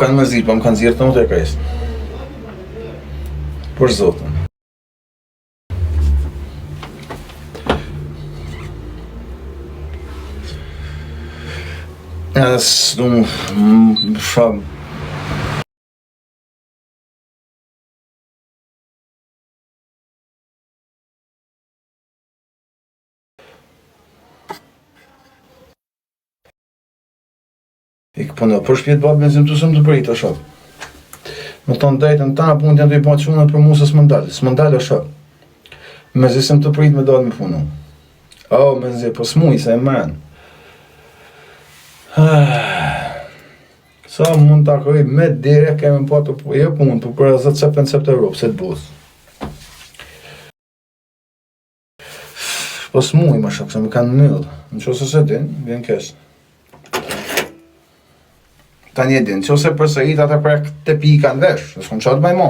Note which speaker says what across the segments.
Speaker 1: kanë mërzit, po më kanë zirë të më të e kajsë. Për zotën. Du më shumë. I këpunë, për shpjetë babë me zimë të sëmë të bërit, o shok. Më tonë dajtën ta, punë të janë të i bëjtë qunët për mu se s'më ndalë, o shok. Me zisëm të bërit me dalë me punu. O, me zi, po s'muj, se e menë. Sa mund të akoj me dire, kemi pa të punë, për kërë 10-70 euro, pëse të buzë. Po s'muj, ma shok, se më kanë mëllë. Në qo se din, vjen kesë. Ta një din, që ose përsërit atë prek të pika në vesh, dhe s'kom qatë baj ma.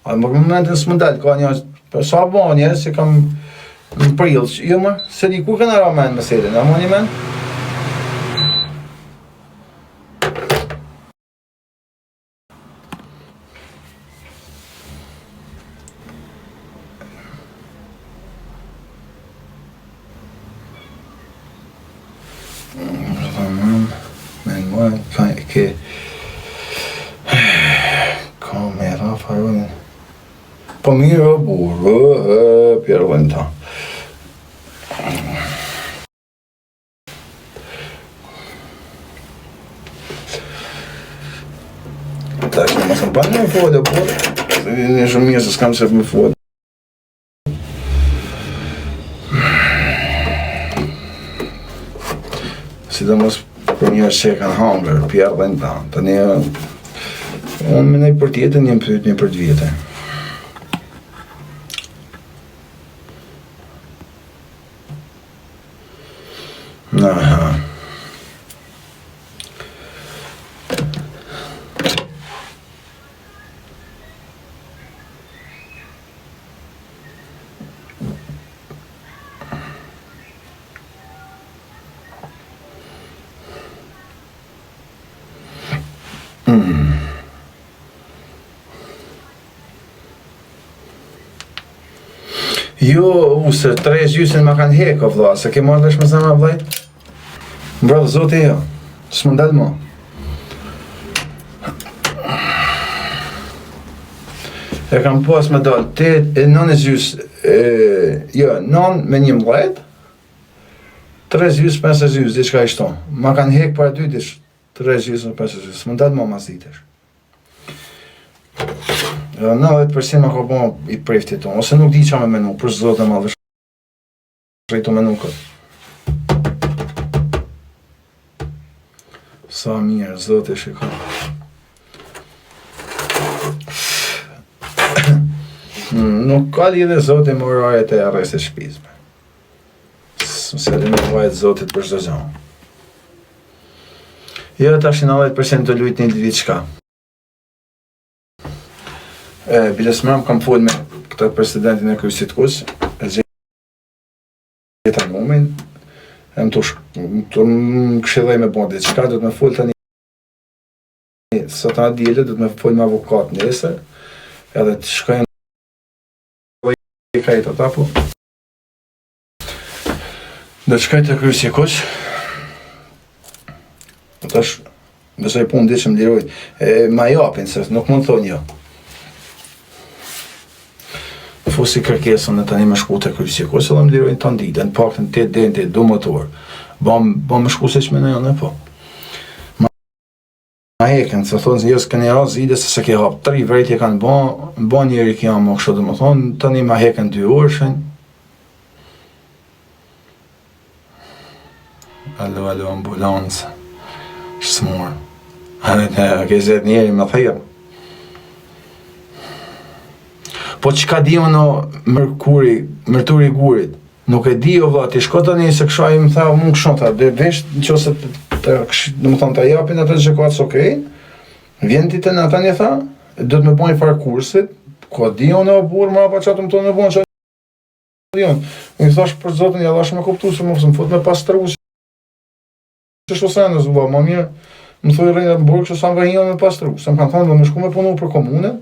Speaker 1: A në momentin s'më dalë, ka një, për sa bo një, se kam në prilë, jo më, se di ku kënë ara men më sedin, a mo një men? Kamera farën. Po mirë o burë, pjerën ta. Ta që në mësën pa në më folë, burë. Në shumë mirë se s'kam se më folë. Si dhe mos për njërë që e kanë hangër, pjerën ta. Të një, unë me nej për tjetën, një më pyet një për të vjetë. Aha. Jo, se 3 gjysin ma kanë heko, vla, se ke marrë vesh me zama, vlaj? Bro, zote jo, s'më ndalë mo. E kam pas me dalë, 9 gjys, jo, 9 me 11, 3 gjys, 5 gjys, diçka i shton. Ma kanë hek para 2 dish, 3 gjys, 5 gjys, s'më ndalë mo mas ditesh. 90% ma ka po i prefti tonë, ose nuk di qa me menu, për zotë e madhë shrejtu menu këtë. Sa mirë, zotë e shikon. Nuk ka lidhe zotë e më orajet e arrest e shpizme. Se dhe me vajtë zotët për shdo gjanë. Jo, tash 90% të lujt një ditë qka. Biles mëram kam folë me këta presidentin e Krysit Kus, e gjitha numin, e më të më këshillaj me bondi, qka do të me folë tani, sot nga djele, do të me folë me avokat nesër, edhe të shkajnë i kajt ata po. Do të shkajt e Krysit Kus, tash, besoj punë di që më liroj, ma japin, se nuk mund të thonë jo. Fusi kërkesën e tani me shku të Krysit Kus, edhe më lirojnë të ndite, në pak të në 8 dente, 2 motor. Ba me shku se që me në janë e po. Ma heken, se thonë, jësë kënë ras zide se se ke hapë 3 vrejtje kanë ba njeri ki janë më kështë dhe më thonë, tani ma heken 2 orëshën. Alo, ambulancë. Shësmurë. Ke zetë njeri me thejrë. Po që ka di më në mërturi gurit, nuk e di o vla, ti shko të një se kësha i më tha, mund këshon tha, dhe vesh në që se në më thonë të japin atë që ka atës okej, vjen ti të në ata një tha, do të me bojnë farë kursit, ka di o në burë, ma pa qatë më tonë me bojnë që di o në. Në i thash për zotën, ja dhash me kuptu se më fësë më fut me pastru që shosenës, ma mirë, më thoi rrejnë në burg që sa më vahina me pastru. Se më kanë thonë, do më shku me punu për komunën,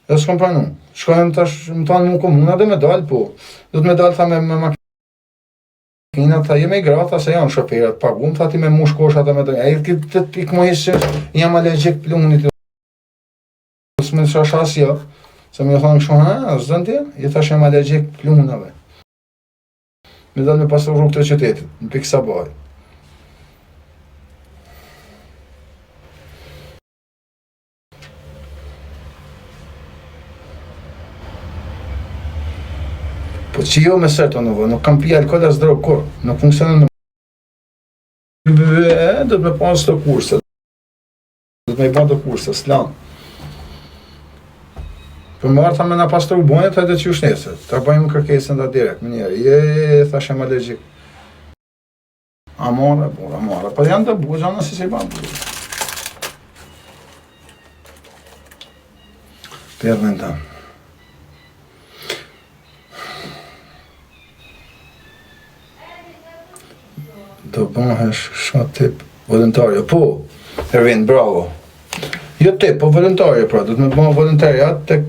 Speaker 1: e s'kom pranu. Shkojmë tash, më thonë mu komuna dhe me dalë, po. Do të me dalë, tha me makina, tha jeme i grata, se janë shoferat, pagum, tha ti me mu shkosha dhe me të... E këtë pikë më hisë që jam allergjik plunit, s'me të shashas ja, se më thonë kështu, ha, s'dën ti, i thash jam allergjik plunave. Me dalë me pastru rrugë të qytetit, në pikë Sabaj. Po që jo me sërto në vë, nuk kam pi alkohol as drogë kur, nuk funksionon në... do të me pas të kurse, do të me i ban të kurse, s'lan. Për më arta me na pastru bojnë, të edhe që shnese, ta bëjmë kërkesën da direkt, më njerë, thashem allergjik. Amore, po janë të buzë, anë si si ban buzë. Përën të. Do bëhesh shumë tip volontarja, po, Ervin, bravo. Jo tip, po volontarja, pra, do të me bëhe volontariat të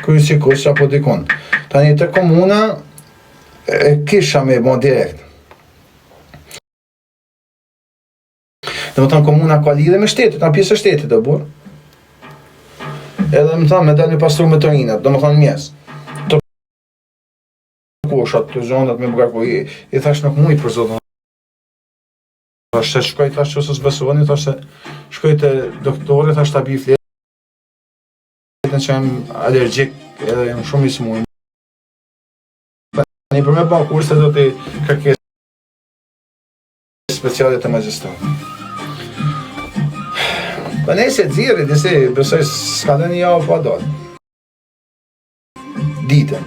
Speaker 1: kryesikus apo dikon. Tani të komuna e kisha me bëhe direkt. Dhe më thonë komuna ka lidhe me shtetit, na pjesë e shtetit do burë. Edhe më thonë me dalë me pastru me të rinat, do më thonë mjes. Koshat të zonat me bugar, po i thash nuk mujt për zotë. Thash se shkoj, thash që se s'besoni, thash se shkoj të doktore, thash të abi fletën që jam allergjik edhe jam shumë i smuj. Një për me ba kurse do t'i kërkes specialit të magistrat. Pa nejse t'ziri, disi, besoj s'ka dhe një javë pa dalë. Ditën.